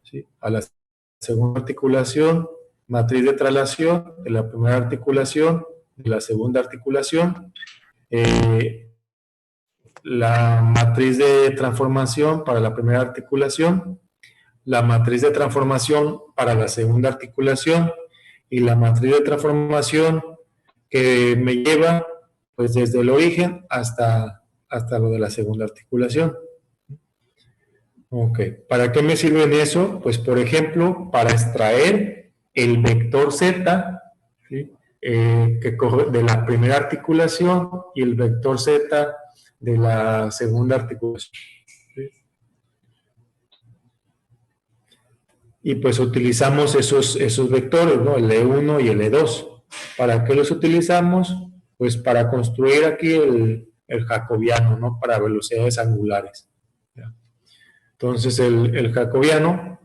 ¿sí? A la segunda articulación, matriz de traslación de la primera articulación, de la segunda articulación, la matriz de transformación para la primera articulación, la matriz de transformación para la segunda articulación y la matriz de transformación que me lleva pues desde el origen hasta lo de la segunda articulación. Ok, ¿para qué me sirve eso? Pues por ejemplo, para extraer el vector Z, ¿sí? Que corre de la primera articulación y el vector Z de la segunda articulación. ¿Sí? Y pues utilizamos esos vectores, ¿no? El E1 y el E2. ¿Para qué los utilizamos? Pues para construir aquí el jacobiano, ¿no? Para velocidades angulares. ¿Ya? Entonces el jacobiano,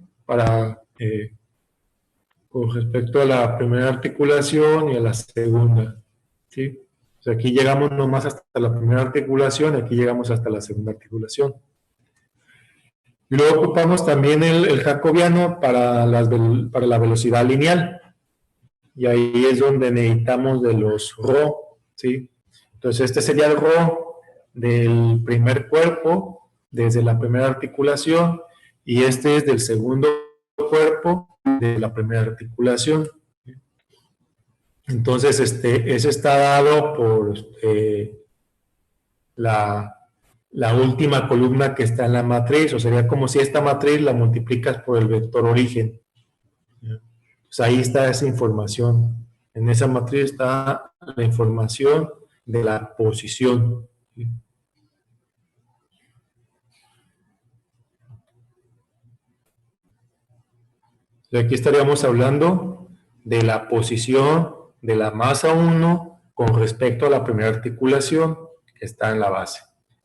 con respecto a la primera articulación y a la segunda, ¿sí? O sea, aquí llegamos nomás hasta la primera articulación, aquí llegamos hasta la segunda articulación. Y luego ocupamos también el jacobiano para la velocidad lineal. Y ahí es donde necesitamos de los ρ, ¿sí? Entonces este sería el ρ del primer cuerpo, desde la primera articulación, y este es del segundo cuerpo, de la primera articulación. Entonces, ese está dado por la última columna que está en la matriz, o sería como si esta matriz la multiplicas por el vector origen. Pues ahí está esa información. En esa matriz está la información de la posición. Y aquí estaríamos hablando de la posición de la masa 1 con respecto a la primera articulación que está en la base.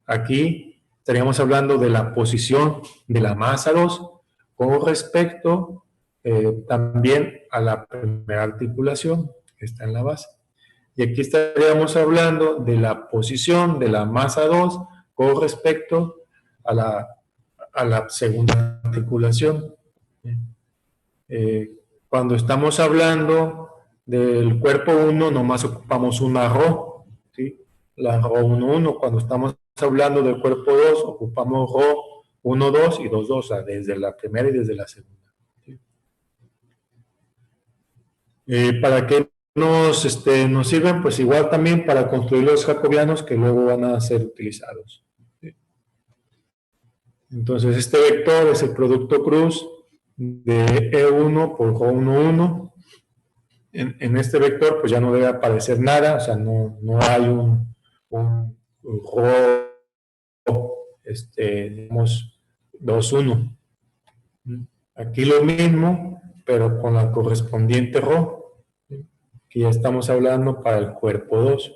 Aquí estaríamos hablando de la posición de la masa 2 con respecto también a la primera articulación que está en la base. Y aquí estaríamos hablando de la posición de la masa 2 con respecto a la segunda articulación. Cuando estamos hablando del cuerpo 1, nomás ocupamos una ρ, ¿sí? La ρ 1, 1. Cuando estamos hablando del cuerpo 2, ocupamos ρ 1, 2 y 2, 2, o sea, desde la primera y desde la segunda. ¿Sí? ¿Para qué nos sirven? Pues igual también para construir los jacobianos que luego van a ser utilizados. ¿Sí? Entonces, este vector es el producto cruz de E1 por ρ1, 1. En este vector pues ya no debe aparecer nada, o sea, no hay un ρ, digamos, 2, 1. Aquí lo mismo, pero con la correspondiente ρ, que ya estamos hablando para el cuerpo 2.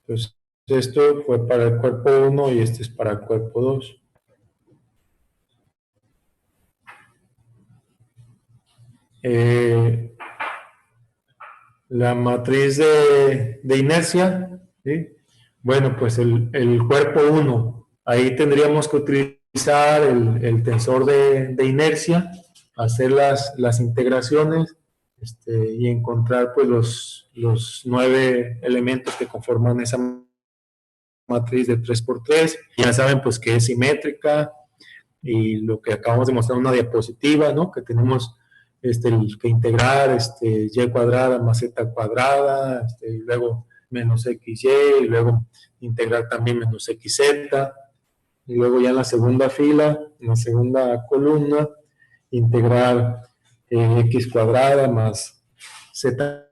Entonces, esto fue para el cuerpo 1 y este es para el cuerpo 2. La matriz de inercia, ¿sí? Bueno, pues el cuerpo 1, ahí tendríamos que utilizar el tensor de inercia, hacer las integraciones y encontrar pues los 9 elementos que conforman esa matriz de 3×3. Ya saben pues que es simétrica y lo que acabamos de mostrar en una diapositiva, ¿no? Que tenemos que integrar y cuadrada más z cuadrada, y luego menos xy, y luego integrar también menos xz, y luego ya en la segunda fila, en la segunda columna, integrar x cuadrada más z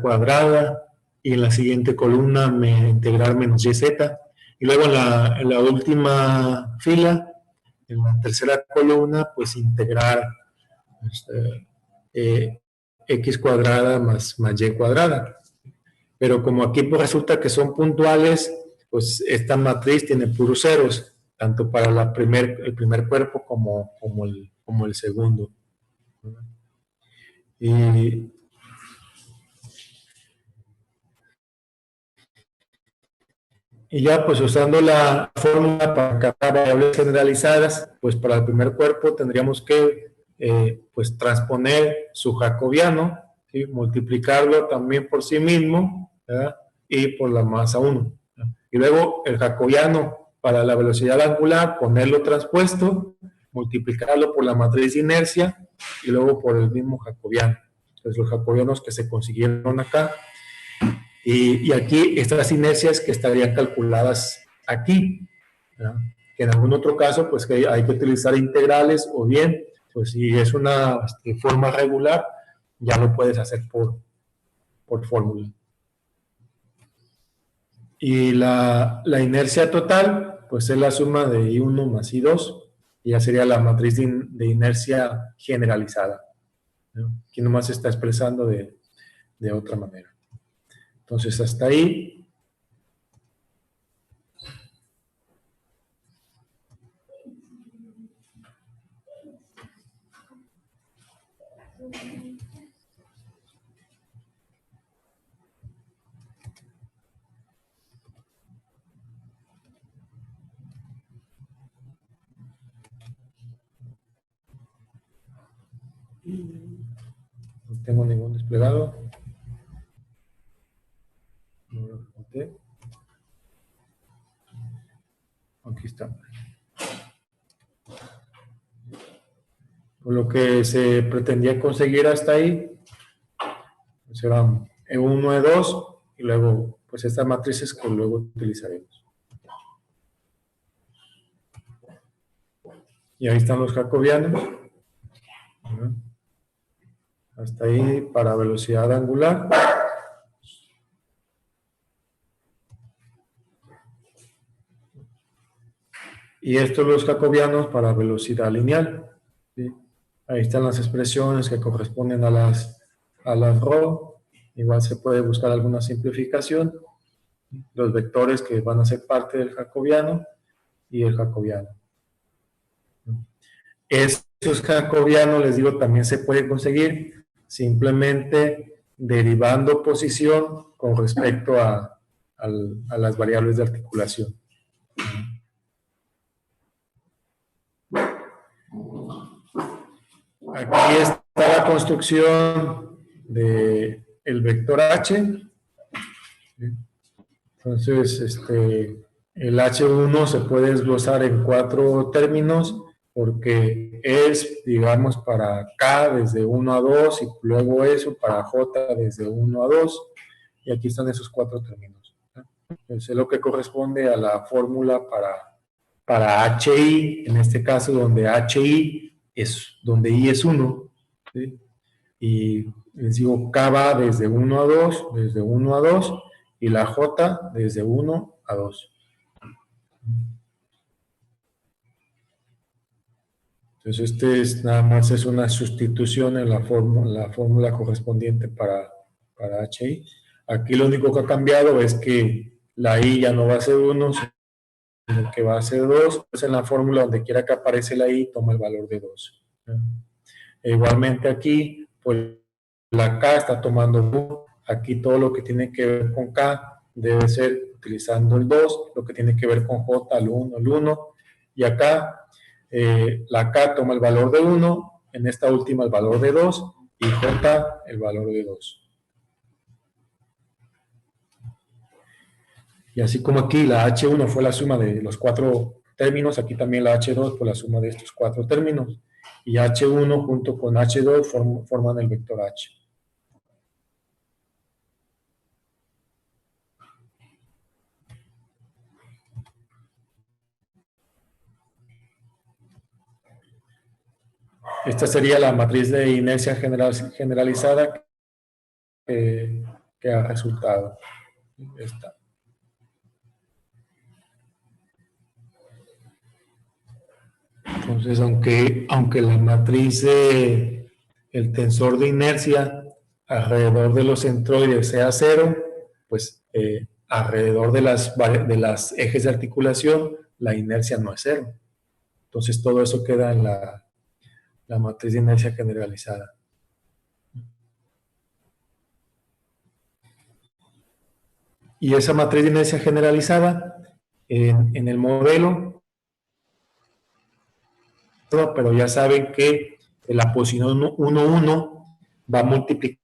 cuadrada, y en la siguiente columna integrar menos yz, y luego en la última fila, en la tercera columna, pues integrar x cuadrada más y cuadrada. Pero como aquí pues resulta que son puntuales, pues esta matriz tiene puros ceros, tanto para el primer cuerpo como el segundo. Y Y ya pues usando la fórmula para captar variables generalizadas, pues para el primer cuerpo tendríamos que pues transponer su jacobiano, ¿sí? Multiplicarlo también por sí mismo, ¿verdad? Y por la masa 1. Y luego el jacobiano para la velocidad angular, ponerlo transpuesto, multiplicarlo por la matriz de inercia y luego por el mismo jacobiano. Entonces los jacobianos que se consiguieron acá. Y aquí estas inercias que estarían calculadas aquí, ¿verdad? Que en algún otro caso, pues que hay que utilizar integrales o bien, pues si es una forma regular, ya lo puedes hacer por fórmula. Y la inercia total, pues es la suma de I1 más I2, y ya sería la matriz de inercia generalizada, ¿no? Aquí nomás se está expresando de otra manera. Entonces, hasta ahí. No tengo ningún desplegado. Aquí está. Por lo que se pretendía conseguir hasta ahí, pues eran E1, E2, y luego, pues estas matrices que luego utilizaremos. Y ahí están los jacobianos. Hasta ahí para velocidad angular. Y estos los jacobianos para velocidad lineal, ¿sí? Ahí están las expresiones que corresponden a las ρ. Igual se puede buscar alguna simplificación. Los vectores que van a ser parte del jacobiano y el jacobiano. Estos jacobianos, les digo, también se puede conseguir simplemente derivando posición con respecto a las variables de articulación. Aquí está la construcción del vector h. Entonces, el h1 se puede desglosar en 4 términos porque es, digamos, para k desde 1 a 2 y luego eso para j desde 1 a 2, y aquí están esos 4 términos. Entonces, es lo que corresponde a la fórmula para HI, en este caso donde HI es, donde I es 1, ¿sí? Y les digo, K va desde 1 a 2, desde 1 a 2, y la J desde 1 a 2. Entonces, nada más es una sustitución en la fórmula correspondiente para HI. Aquí lo único que ha cambiado es que la I ya no va a ser 1, sino que va a ser 2. Pues en la fórmula, donde quiera que aparece la I, toma el valor de 2. Igualmente aquí, pues la K está tomando 1. Aquí todo lo que tiene que ver con K debe ser utilizando el 2, lo que tiene que ver con J, el 1, el 1. Y acá la K toma el valor de 1, en esta última el valor de 2, y J el valor de 2. Y así como aquí la H1 fue la suma de los 4 términos, aquí también la H2 fue la suma de estos 4 términos. Y H1 junto con H2 forman el vector H. Esta sería la matriz de inercia generalizada que ha resultado. Esta. Entonces, aunque la matriz el tensor de inercia alrededor de los centroides sea 0, pues alrededor de las ejes de articulación la inercia no es 0. Entonces todo eso queda en la matriz de inercia generalizada. Y esa matriz de inercia generalizada en el modelo, pero ya saben que la posición 1,1 va multiplicada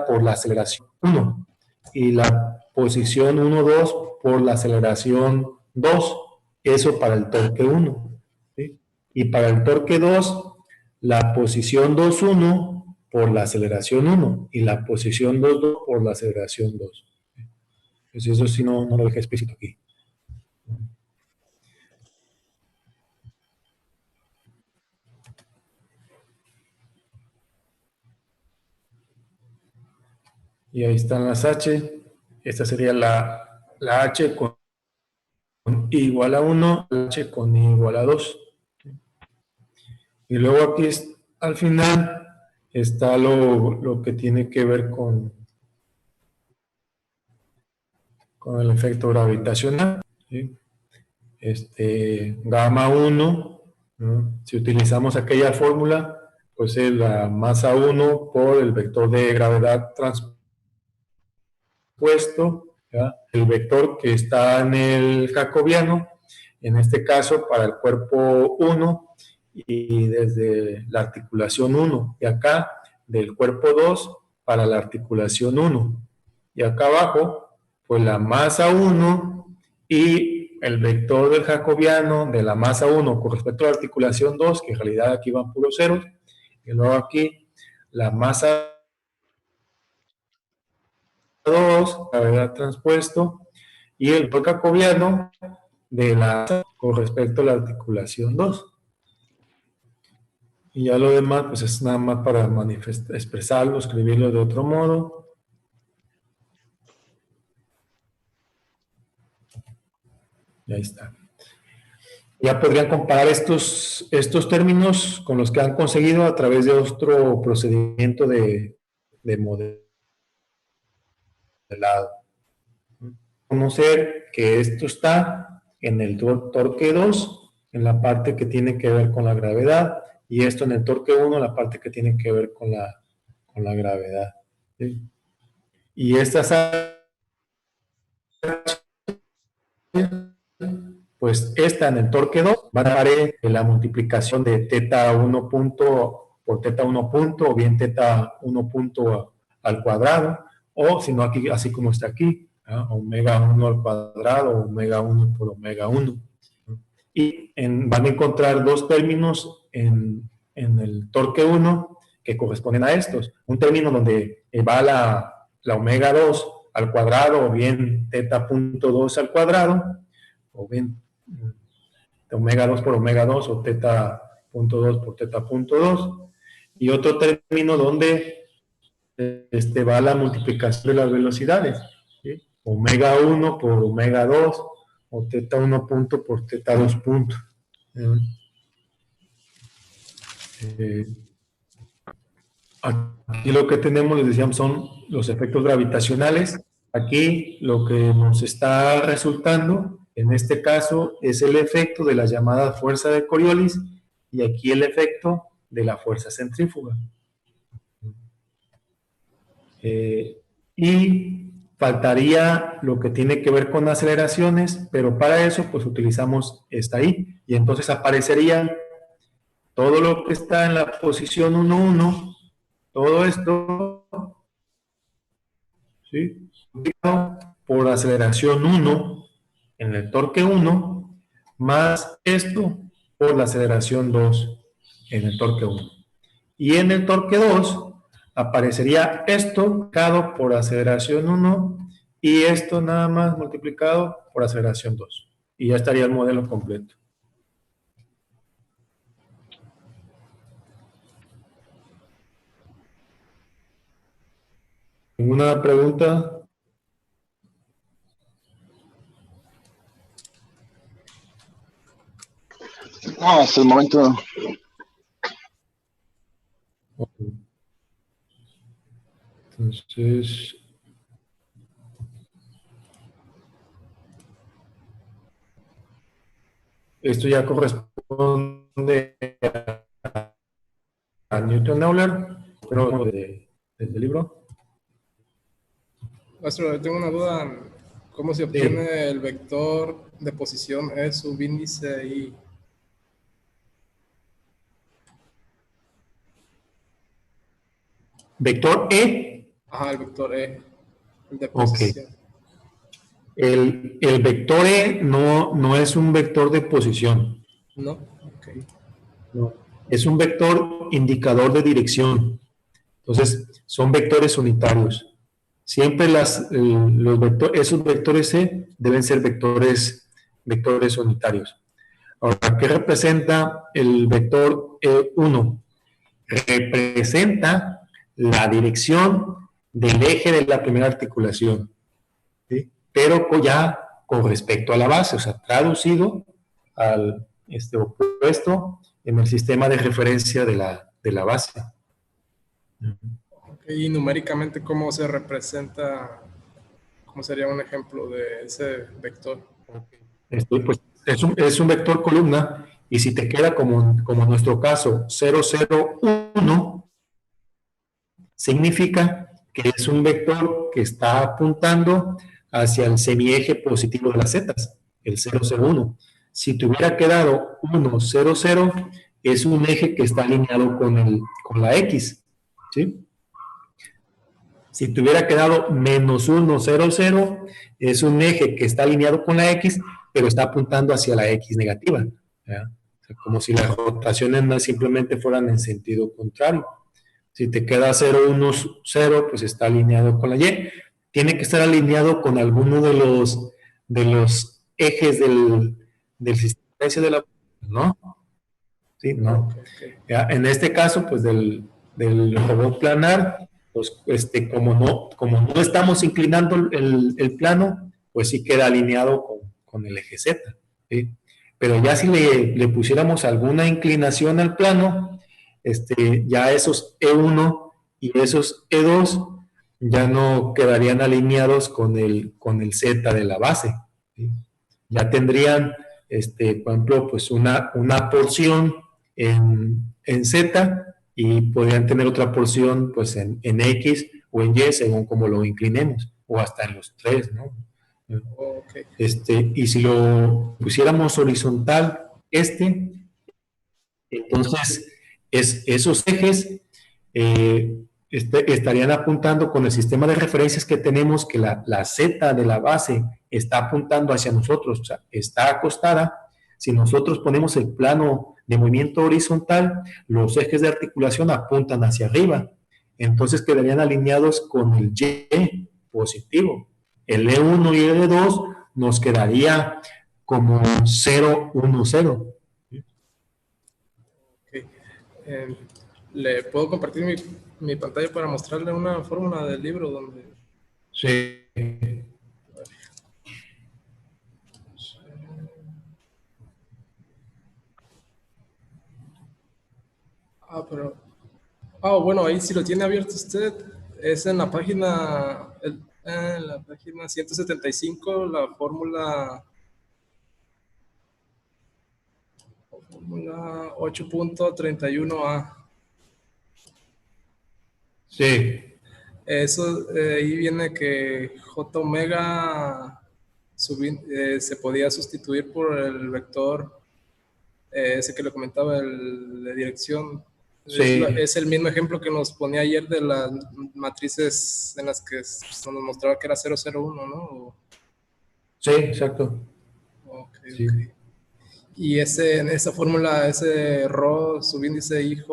por la aceleración 1 y la posición 1,2 por la aceleración 2. Eso para el torque 1. ¿Sí? Y para el torque 2, la posición 2,1 por la aceleración 1 y la posición 2,2 por la aceleración 2. Pues eso sí no lo dejé explícito aquí. Y ahí están las H. Esta sería la H con I igual a 1, la H con I igual a 2. Y luego aquí al final está lo que tiene que ver con el efecto gravitacional. ¿Sí? Gamma 1, ¿no? Si utilizamos aquella fórmula, pues es la masa 1 por el vector de gravedad transpuesto, ¿ya? El vector que está en el jacobiano, en este caso para el cuerpo 1 y desde la articulación 1, y acá del cuerpo 2 para la articulación 1, y acá abajo pues la masa 1 y el vector del jacobiano de la masa 1 con respecto a la articulación 2, que en realidad aquí van puros ceros, y luego aquí la masa 2, gravedad transpuesto, y el vector jacobiano de la con respecto a la articulación 2. Y ya lo demás, pues es nada más para expresarlo, escribirlo de otro modo. Y ahí está. Ya podrían comparar estos términos con los que han conseguido a través de otro procedimiento de modelado. Conocer que esto está en el torque 2, en la parte que tiene que ver con la gravedad, y esto en el torque 1, la parte que tiene que ver con la gravedad. ¿Sí? Y estas pues esta en el torque 2 va a dar la multiplicación de teta 1 punto por teta 1 punto, o bien teta 1 punto al cuadrado, o si no aquí, así como está aquí, ¿no? Omega 1 al cuadrado, omega 1 por omega 1. Y van a encontrar dos términos en el torque 1 que corresponden a estos. Un término donde va la omega 2 al cuadrado, o bien teta punto 2 al cuadrado, o bien omega 2 por omega 2 o teta punto 2 por teta punto 2. Y otro término donde va la multiplicación de las velocidades. ¿Sí? Omega 1 por omega 2 o teta 1 punto por teta 2 punto. Aquí lo que tenemos, les decíamos, son los efectos gravitacionales. Aquí lo que nos está resultando, en este caso, es el efecto de la llamada fuerza de Coriolis, y aquí el efecto de la fuerza centrífuga. Y faltaría lo que tiene que ver con aceleraciones, pero para eso pues utilizamos esta I, y entonces aparecería todo lo que está en la posición 1,1, todo esto, ¿sí? Por aceleración 1 en el torque 1, más esto por la aceleración 2 en el torque 1. Y en el torque 2 aparecería esto multiplicado por aceleración 1 y esto nada más multiplicado por aceleración 2. Y ya estaría el modelo completo. ¿Ninguna pregunta? No, hasta el momento no. Okay. Entonces, esto ya corresponde a Newton-Euler, pero desde el libro. Maestro, tengo una duda. ¿Cómo se obtiene el vector de posición E subíndice I? ¿Vector E? Ajá, el vector E, el de posición. Ok. El vector E no es un vector de posición. ¿No? Ok. No. Es un vector indicador de dirección. Entonces, son vectores unitarios. Siempre esos vectores E deben ser vectores unitarios. Ahora, ¿qué representa el vector E1? Representa la dirección del eje de la primera articulación, ¿sí? Pero ya con respecto a la base, o sea, traducido al opuesto en el sistema de referencia de la base. Okay. Y numéricamente, ¿cómo se representa? ¿Cómo sería un ejemplo de ese vector? Pues es un vector columna, y si te queda como en nuestro caso 0, 0, 1, significa que es un vector que está apuntando hacia el semieje positivo de las zetas, el 0, 0, 1. Si te hubiera quedado 1, 0, 0, es un eje que está alineado con la X, ¿sí? Si te hubiera quedado menos 1, 0, 0, es un eje que está alineado con la X, pero está apuntando hacia la X negativa, ¿ya? O sea, como si las rotaciones no simplemente fueran en sentido contrario. Si te queda 0, 1, 0, pues está alineado con la Y. Tiene que estar alineado con alguno de los ejes del sistema de la... ¿No? Sí, no. Okay. Ya, en este caso, pues del robot planar, pues como no estamos inclinando el plano, pues sí queda alineado con el eje Z, ¿sí? Pero ya si le pusiéramos alguna inclinación al plano, ya esos E1 y esos E2 ya no quedarían alineados con el Z de la base, ¿sí? Ya tendrían, por ejemplo, pues una porción en Z, y podrían tener otra porción pues en X o en Y, según como lo inclinemos, o hasta en los tres, ¿no? Okay. Y si lo pusiéramos horizontal, entonces esos ejes estarían apuntando con el sistema de referencias que tenemos, que la Z de la base está apuntando hacia nosotros, o sea, está acostada. Si nosotros ponemos el plano de movimiento horizontal, los ejes de articulación apuntan hacia arriba. Entonces quedarían alineados con el Y positivo. El E1 y el E2 nos quedaría como 0, 1, 0. Okay. ¿Le puedo compartir mi pantalla para mostrarle una fórmula del libro donde... Sí. Pero... bueno, ahí si lo tiene abierto usted, es en la página 175, la fórmula 8.31a. Sí. Eso, ahí viene que J omega se podía sustituir por el vector ese que le comentaba, el de dirección. Sí. Es el mismo ejemplo que nos ponía ayer de las matrices en las que nos mostraba que era 001, ¿no? Sí, exacto. Okay, Sí. okay. Y en esa fórmula, ese ρ subíndice IJ,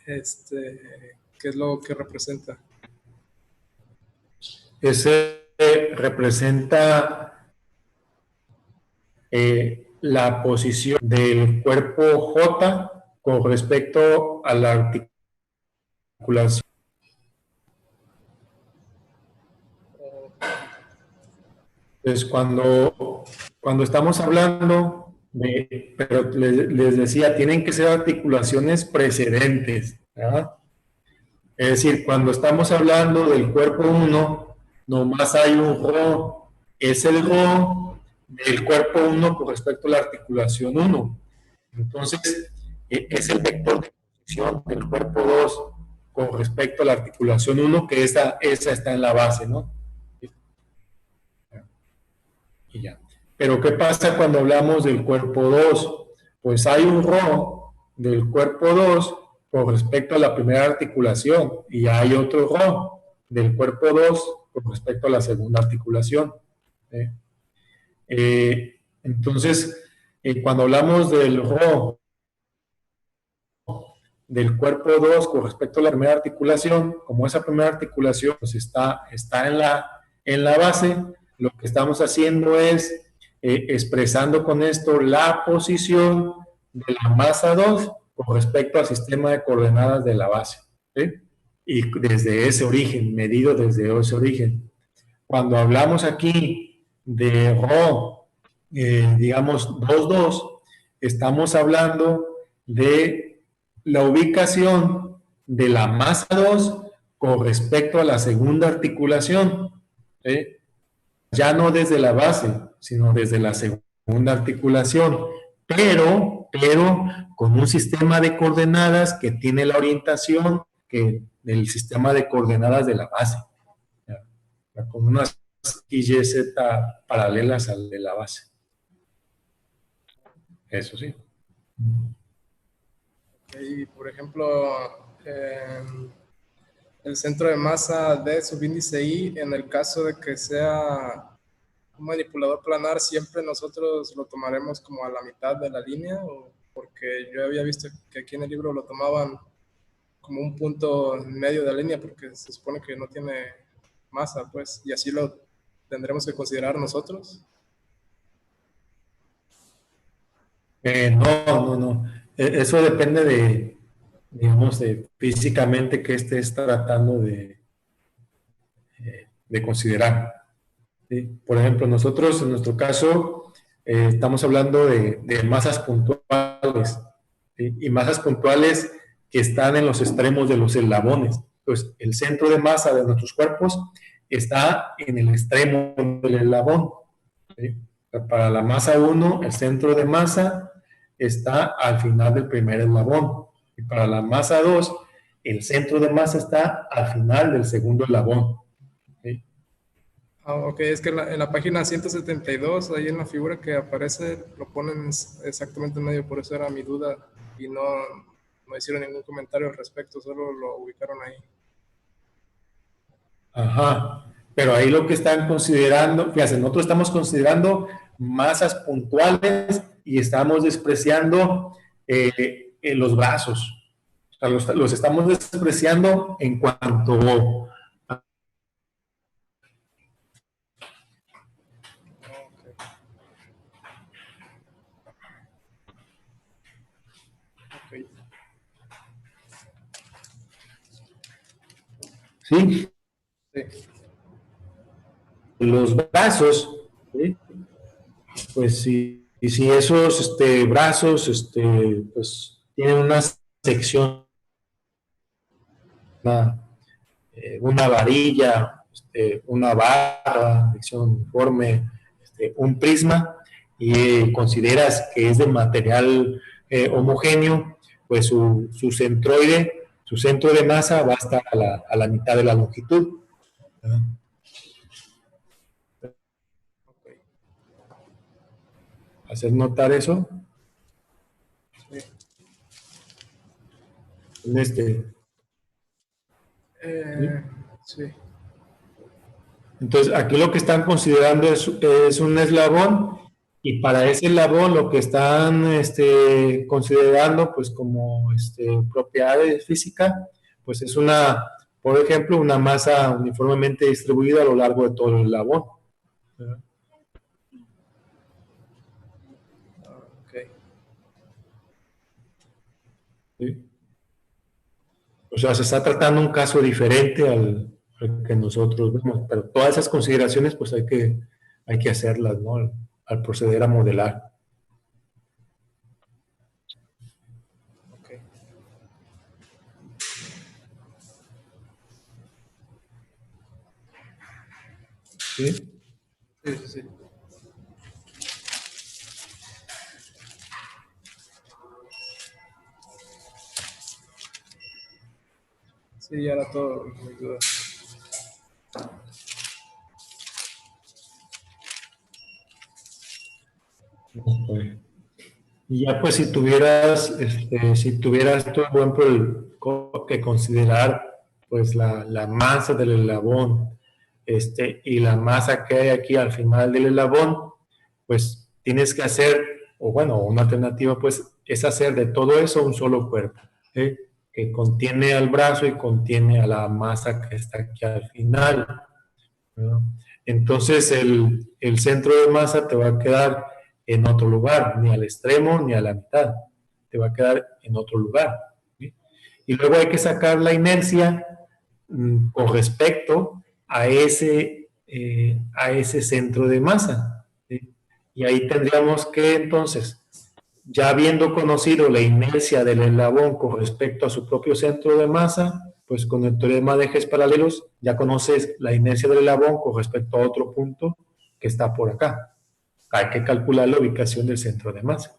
¿qué es lo que representa? Ese representa la posición del cuerpo J con respecto a la articulación. Entonces, cuando estamos hablando pero les decía, tienen que ser articulaciones precedentes, ¿verdad? Es decir, cuando estamos hablando del cuerpo 1, nomás hay un rho, es el rho del cuerpo 1 con respecto a la articulación 1. Entonces, es el vector de posición del cuerpo 2. con respecto a la articulación 1, que esa está en la base, ¿no? Y ya. Pero ¿qué pasa cuando hablamos del cuerpo 2? Pues hay un Rho del cuerpo 2 con respecto a la primera articulación y hay otro Rho del cuerpo 2 con respecto a la segunda articulación. ¿Eh? Entonces, cuando hablamos del Rho del cuerpo 2 con respecto a la primera articulación, como esa primera articulación pues está en la base, lo que estamos haciendo es expresando con esto la posición de la masa 2 con respecto al sistema de coordenadas de la base. ¿Sí? Y desde ese origen, medido desde ese origen. Cuando hablamos aquí de Rho, digamos 2,2, estamos hablando de la ubicación de la masa 2 con respecto a la segunda articulación. ¿Sí? Ya no desde la base, sino desde la segunda articulación, pero con un sistema de coordenadas que tiene la orientación del sistema de coordenadas de la base, ¿ya? Con unas y z paralelas al de la base. Eso sí. Y por ejemplo, el centro de masa de subíndice I, en el caso de que sea un manipulador planar, siempre nosotros lo tomaremos como a la mitad de la línea, o porque yo había visto que aquí en el libro lo tomaban como un punto en medio de la línea porque se supone que no tiene masa, pues, y así lo tendremos que considerar nosotros. No. Eso depende de, digamos, de físicamente que estés tratando de considerar. ¿Sí? Por ejemplo, nosotros en nuestro caso estamos hablando de masas puntuales, ¿sí? Y masas puntuales que están en los extremos de los eslabones. Entonces, el centro de masa de nuestros cuerpos está en el extremo del eslabón. ¿Sí? Para la masa 1, el centro de masa está al final del primer eslabón. Y para la masa 2, el centro de masa está al final del segundo eslabón. ¿Sí? Ok, es que en la página 172, ahí en la figura que aparece, lo ponen exactamente en medio, por eso era mi duda, y no hicieron ningún comentario al respecto, solo lo ubicaron ahí. Ajá, pero ahí lo que están considerando, fíjense, nosotros estamos considerando masas puntuales y estamos despreciando los brazos. O sea, los estamos despreciando en cuanto a... Okay. ¿Sí? Sí. Los brazos, ¿sí? Pues sí, y si esos brazos pues, tienen una sección, una varilla, una barra, sección uniforme, un prisma, y consideras que es de material homogéneo, pues su centroide, su centro de masa va a estar a la mitad de la longitud. Okay. ¿Hacer notar eso? Sí. ¿Sí? Sí. Entonces, aquí lo que están considerando es un eslabón, y para ese eslabón lo que están considerando pues como propiedades físicas, pues es por ejemplo, una masa uniformemente distribuida a lo largo de todo el eslabón. Okay. ¿Sí? O sea, se está tratando un caso diferente al que nosotros vemos, pero todas esas consideraciones pues hay que hacerlas, ¿no? Al proceder a modelar. Okay. ¿Sí? Sí. Sí, ya era todo. Mis dudas. Y ya pues si tuvieras, tú, por ejemplo, que considerar pues la masa del eslabón, y la masa que hay aquí al final del eslabón, pues tienes que hacer, o bueno, una alternativa pues es hacer de todo eso un solo cuerpo, ¿sí? Que contiene al brazo y contiene a la masa que está aquí al final, ¿no? Entonces el centro de masa te va a quedar en otro lugar, ni al extremo ni a la mitad, te va a quedar en otro lugar, ¿sí? Y luego hay que sacar la inercia con respecto a ese centro de masa, ¿sí? Y ahí tendríamos que entonces, ya habiendo conocido la inercia del eslabón con respecto a su propio centro de masa, pues con el teorema de ejes paralelos ya conoces la inercia del eslabón con respecto a otro punto que está por acá. Hay que calcular la ubicación del centro de masa.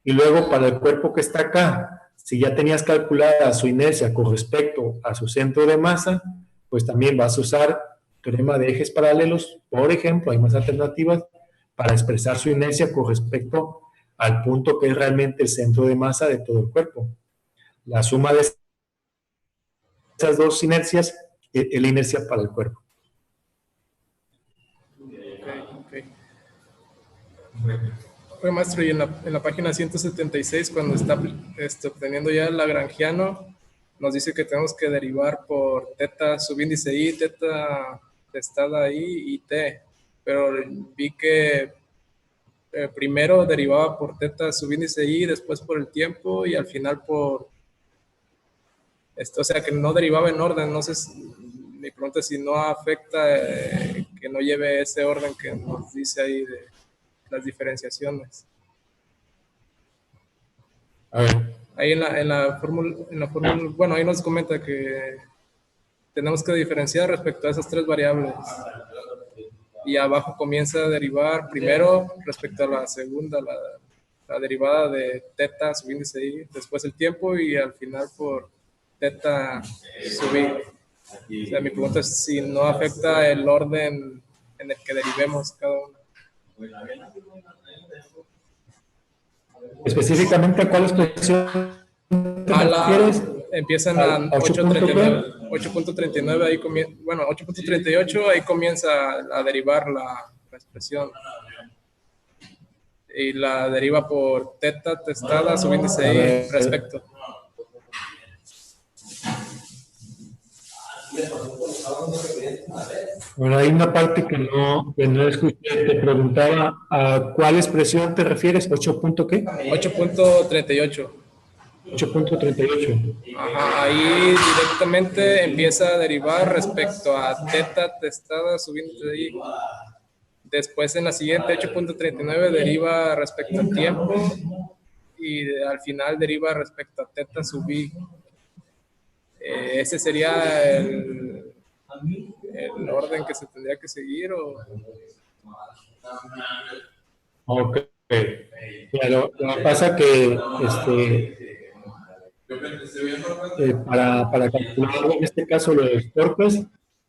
Y luego para el cuerpo que está acá, si ya tenías calculada su inercia con respecto a su centro de masa, pues también vas a usar teorema de ejes paralelos, por ejemplo, hay más alternativas para expresar su inercia con respecto al punto que es realmente el centro de masa de todo el cuerpo. La suma de esas dos inercias es la inercia para el cuerpo. Okay. Oye, maestro, y en la página 176, cuando está obteniendo ya el lagrangiano, nos dice que tenemos que derivar por teta subíndice i, teta testada i y t, pero vi que primero derivaba por teta subíndice i, después por el tiempo y al final por o sea que no derivaba en orden. No sé, mi pregunta es si no afecta que no lleve ese orden que nos dice ahí de las diferenciaciones. A ver. Ahí en la fórmula, bueno, ahí nos comenta que tenemos que diferenciar respecto a esas tres variables. Y abajo comienza a derivar primero respecto a la segunda, la derivada de teta subíndice i, después el tiempo y al final por teta sub i. O sea, mi pregunta es si no afecta el orden en el que derivemos cada uno. Específicamente, ¿a cuál expresión te refieres? Empiezan a 8.39, ahí comienza, bueno, 8.38, ahí comienza a derivar la expresión. Y la deriva por teta testada subíndice i respecto. Bueno, hay una parte que no escuché. Te preguntaba, ¿a cuál expresión te refieres? ¿8 qué? 8.38. 8.38. Ajá, ahí directamente empieza a derivar respecto a teta testada subíndice i. Después en la siguiente 8.39 deriva respecto al tiempo y al final deriva respecto a teta sub i. Ese sería el orden que se tendría que seguir. Ok. Lo que pasa que para calcular en este caso los torques,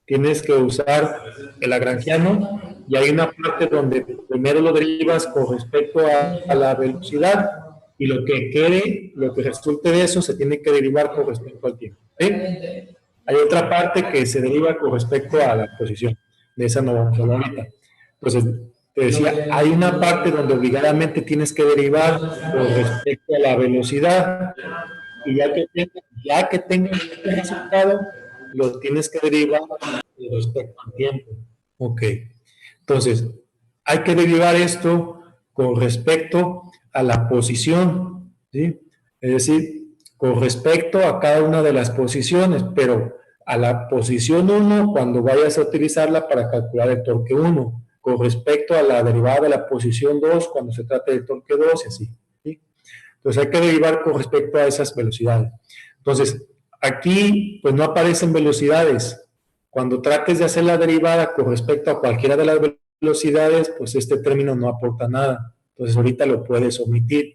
tienes que usar el lagrangiano y hay una parte donde primero lo derivas con respecto a la velocidad y lo que quede, lo que resulte de eso se tiene que derivar con respecto al tiempo, ¿sí? Hay otra parte que se deriva con respecto a la posición, de esa no vamos a hablar ahorita. Entonces, te decía, hay una parte donde obligadamente tienes que derivar con respecto a la velocidad y ya que tengas este resultado, lo tienes que derivar respecto al tiempo. Ok. Entonces, hay que derivar esto con respecto a la posición, ¿sí? Es decir, con respecto a cada una de las posiciones, pero a la posición 1 cuando vayas a utilizarla para calcular el torque 1, con respecto a la derivada de la posición 2 cuando se trate del torque 2 y así, ¿sí? Entonces hay que derivar con respecto a esas velocidades. Entonces, aquí pues no aparecen velocidades. Cuando trates de hacer la derivada con respecto a cualquiera de las velocidades, pues este término no aporta nada. Entonces ahorita lo puedes omitir.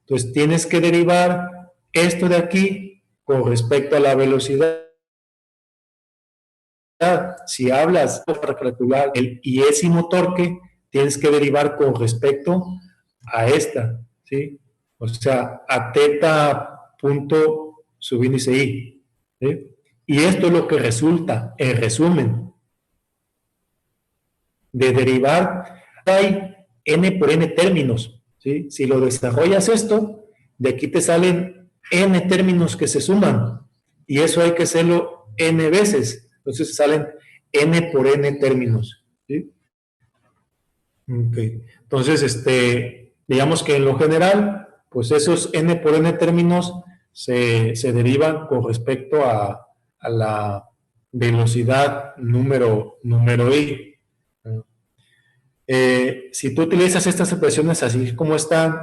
Entonces tienes que derivar esto de aquí con respecto a la velocidad Si hablas para calcular el iésimo torque, tienes que derivar con respecto a esta, ¿sí? O sea, a teta punto subíndice i, ¿sí? Y esto es lo que resulta, en resumen, de derivar, hay n por n términos, ¿sí? Si lo desarrollas esto, de aquí te salen n términos que se suman, y eso hay que hacerlo n veces, entonces salen n por n términos, ¿sí? Okay. Entonces, digamos que en lo general, pues esos n por n términos se derivan con respecto a la velocidad número i. Si tú utilizas estas expresiones así como están,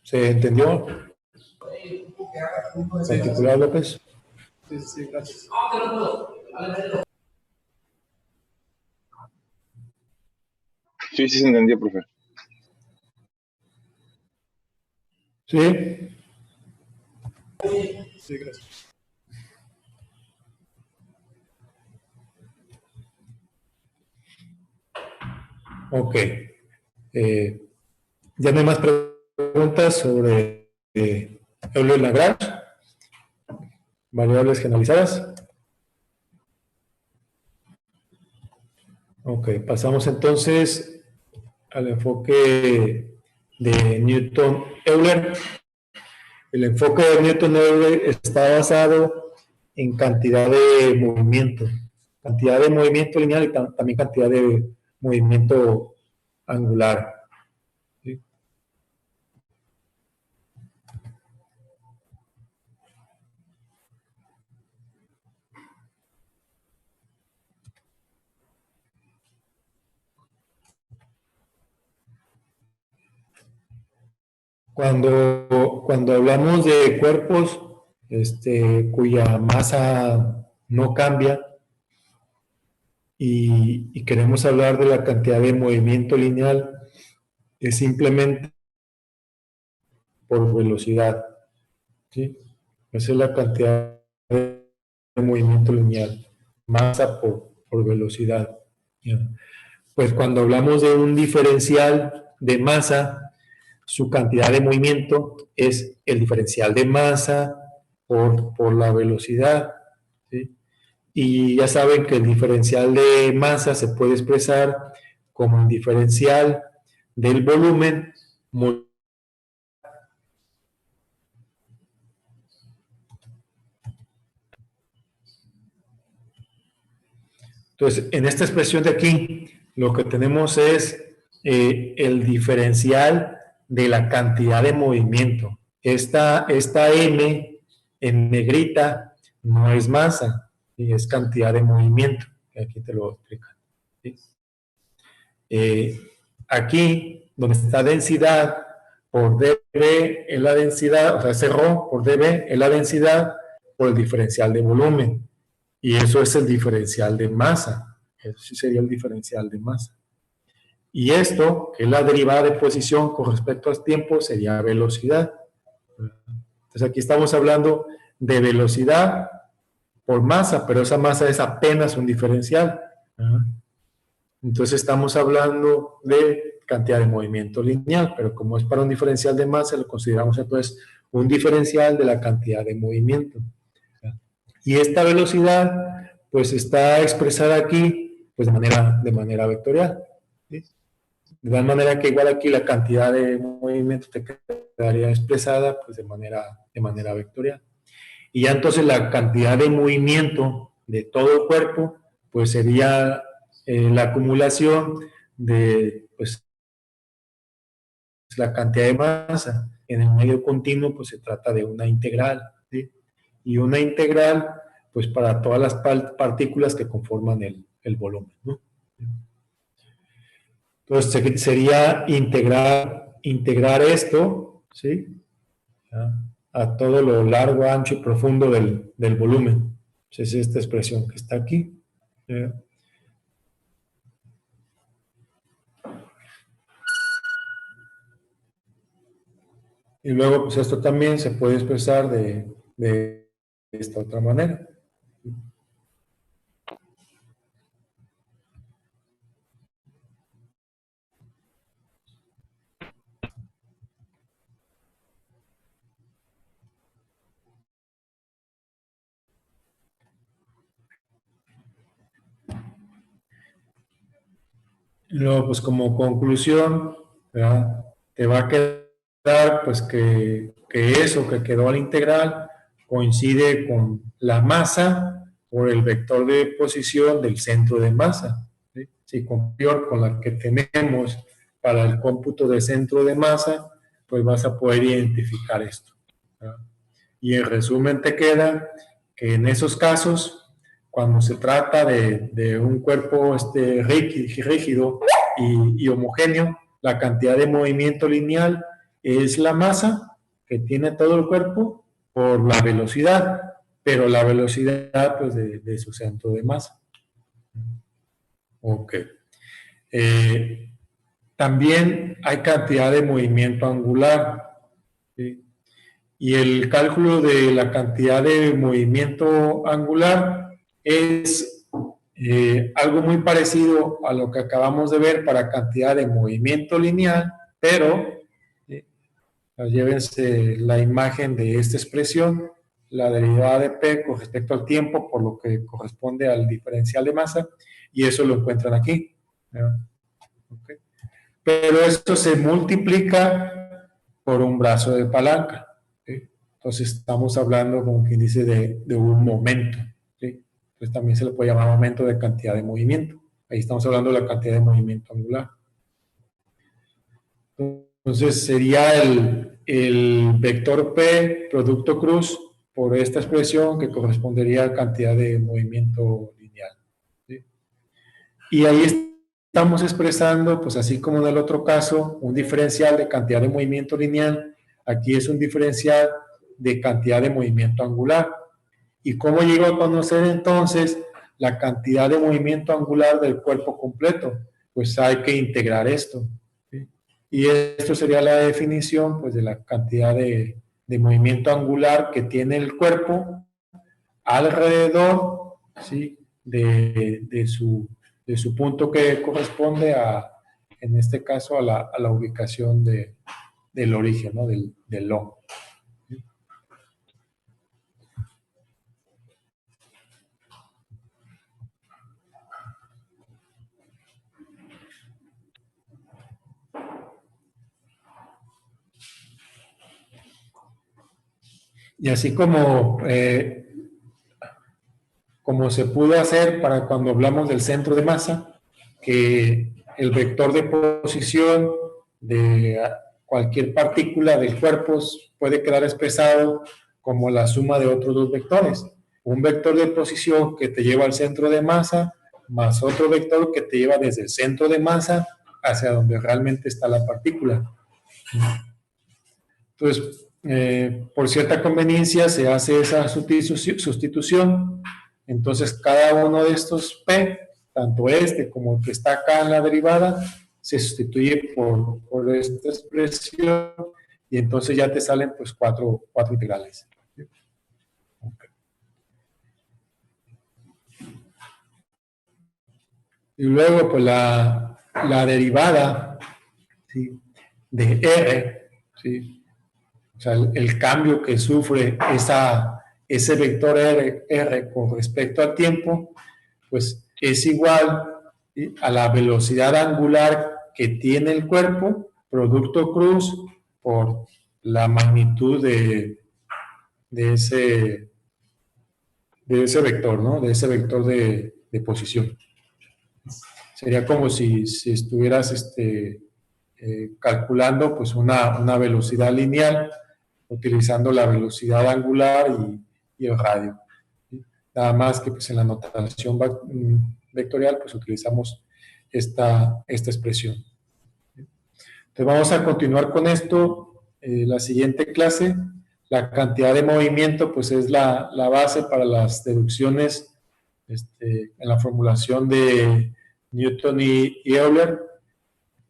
¿Se entendió? ¿Articulado, López? Sí, sí, gracias. Sí, sí se entendió, profe. ¿Sí? Sí, gracias. Ok. ¿Ya no hay más preguntas sobre Euler-Lagrange? ¿Variables generalizadas? Ok, pasamos entonces al enfoque de Newton-Euler. El enfoque de Newton-Euler está basado en cantidad de movimiento lineal y también cantidad de movimiento angular. ¿Sí? Cuando hablamos de cuerpos cuya masa no cambia y queremos hablar de la cantidad de movimiento lineal, es simplemente por velocidad, ¿sí? Esa es la cantidad de movimiento lineal, masa por velocidad. ¿Ya? Pues cuando hablamos de un diferencial de masa, su cantidad de movimiento es el diferencial de masa por la velocidad, ¿sí? Y ya saben que el diferencial de masa se puede expresar como el diferencial del volumen. Entonces, en esta expresión de aquí, lo que tenemos es el diferencial de la cantidad de movimiento. Esta M en negrita no es masa, ¿sí? Es cantidad de movimiento. Aquí te lo voy a explicar. ¿Sí? Aquí, donde está densidad, por dB es la densidad, o sea, ese ρ por dB es la densidad por el diferencial de volumen. Y eso es el diferencial de masa. Eso sí sería el diferencial de masa. Y esto, que es la derivada de posición con respecto al tiempo, sería velocidad. Entonces aquí estamos hablando de velocidad por masa, pero esa masa es apenas un diferencial. Entonces estamos hablando de cantidad de movimiento lineal, pero como es para un diferencial de masa, lo consideramos entonces un diferencial de la cantidad de movimiento. Y esta velocidad, pues está expresada aquí, pues de manera vectorial. ¿Sí? De tal manera que igual aquí la cantidad de movimiento te quedaría expresada, pues de manera vectorial. Y ya entonces la cantidad de movimiento de todo el cuerpo, pues sería la acumulación de, pues, la cantidad de masa. En el medio continuo, pues se trata de una integral, ¿sí? Y una integral, pues para todas las partículas que conforman el volumen, ¿no? Entonces sería integrar esto, ¿sí? A todo lo largo, ancho y profundo del volumen. Entonces es esta expresión que está aquí. ¿Sí? Y luego, pues esto también se puede expresar de esta otra manera. Y luego, pues como conclusión, ¿verdad? Te va a quedar, pues que eso que quedó al integral coincide con la masa por el vector de posición del centro de masa. ¿Sí? Si cumplió con la que tenemos para el cómputo de centro de masa, pues vas a poder identificar esto, ¿verdad? Y en resumen te queda que en esos casos, cuando se trata de un cuerpo rígido y homogéneo, la cantidad de movimiento lineal es la masa que tiene todo el cuerpo por la velocidad, pero la velocidad pues de su centro de masa. Ok. También hay cantidad de movimiento angular, ¿sí? Y el cálculo de la cantidad de movimiento angular es algo muy parecido a lo que acabamos de ver para cantidad de movimiento lineal, pero llévense la imagen de esta expresión, la derivada de P con respecto al tiempo, por lo que corresponde al diferencial de masa, y eso lo encuentran aquí. Okay. Pero esto se multiplica por un brazo de palanca. ¿Sí? Entonces estamos hablando, como quien dice, de un momento. ¿Sí? Entonces también se le puede llamar momento de cantidad de movimiento. Ahí estamos hablando de la cantidad de movimiento angular. Entonces sería el vector P producto cruz por esta expresión que correspondería a cantidad de movimiento lineal. ¿Sí? Y ahí estamos expresando, pues así como en el otro caso, un diferencial de cantidad de movimiento lineal. Aquí es un diferencial de cantidad de movimiento angular. ¿Y cómo llego a conocer entonces la cantidad de movimiento angular del cuerpo completo? Pues hay que integrar esto. ¿Sí? Y esto sería la definición pues, de la cantidad de movimiento angular que tiene el cuerpo alrededor, ¿sí? de su punto que corresponde a, en este caso, a la ubicación del origen, ¿no? del lomo. Y así como se pudo hacer para cuando hablamos del centro de masa, que el vector de posición de cualquier partícula del cuerpo puede quedar expresado como la suma de otros dos vectores. Un vector de posición que te lleva al centro de masa, más otro vector que te lleva desde el centro de masa hacia donde realmente está la partícula. Entonces, por cierta conveniencia se hace esa sustitución. Entonces, cada uno de estos P, tanto este como el que está acá en la derivada, se sustituye por esta expresión y entonces ya te salen pues cuatro integrales. Okay. Y luego, pues la derivada, ¿sí? de R, ¿sí? O sea, el cambio que sufre ese vector R con respecto al tiempo, pues es igual, ¿sí? a la velocidad angular que tiene el cuerpo, producto cruz, por la magnitud de ese vector, ¿no? De ese vector de posición. Sería como si estuvieras calculando pues una velocidad lineal utilizando la velocidad angular y el radio. ¿Sí? Nada más que pues, en la notación vectorial pues utilizamos esta expresión. Entonces vamos a continuar con esto. La siguiente clase, la cantidad de movimiento pues es la base para las deducciones en la formulación de Newton y Euler,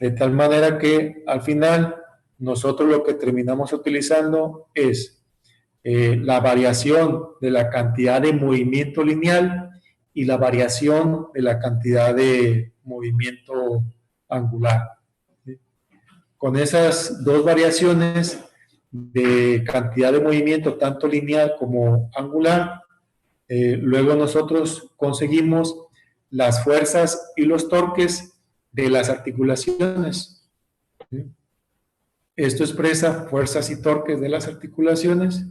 de tal manera que al final nosotros lo que terminamos utilizando es la variación de la cantidad de movimiento lineal y la variación de la cantidad de movimiento angular. ¿Sí? Con esas dos variaciones de cantidad de movimiento, tanto lineal como angular, luego nosotros conseguimos las fuerzas y los torques de las articulaciones. ¿Sí? Esto expresa fuerzas y torques de las articulaciones.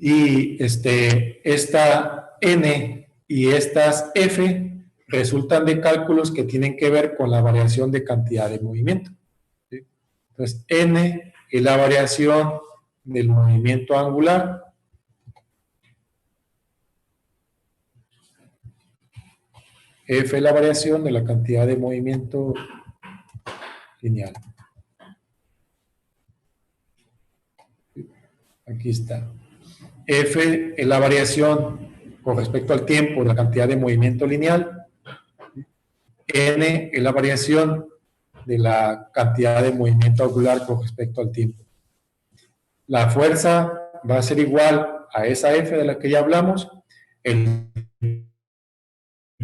Y esta N y estas F resultan de cálculos que tienen que ver con la variación de cantidad de movimiento. ¿Sí? Entonces, N es la variación del movimiento angular. F es la variación de la cantidad de movimiento lineal. Aquí está. F es la variación con respecto al tiempo de la cantidad de movimiento lineal. N es la variación de la cantidad de movimiento angular con respecto al tiempo. La fuerza va a ser igual a esa F de la que ya hablamos. El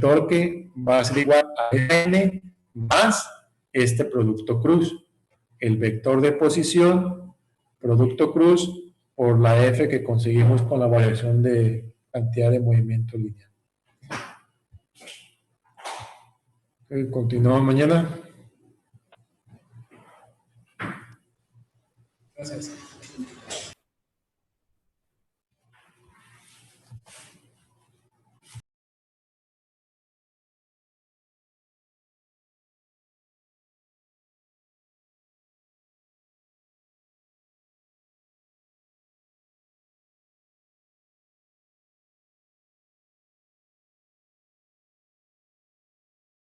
torque va a ser igual a N más este producto cruz. El vector de posición, producto cruz, por la F que conseguimos con la variación de cantidad de movimiento lineal. Continuamos mañana. Gracias.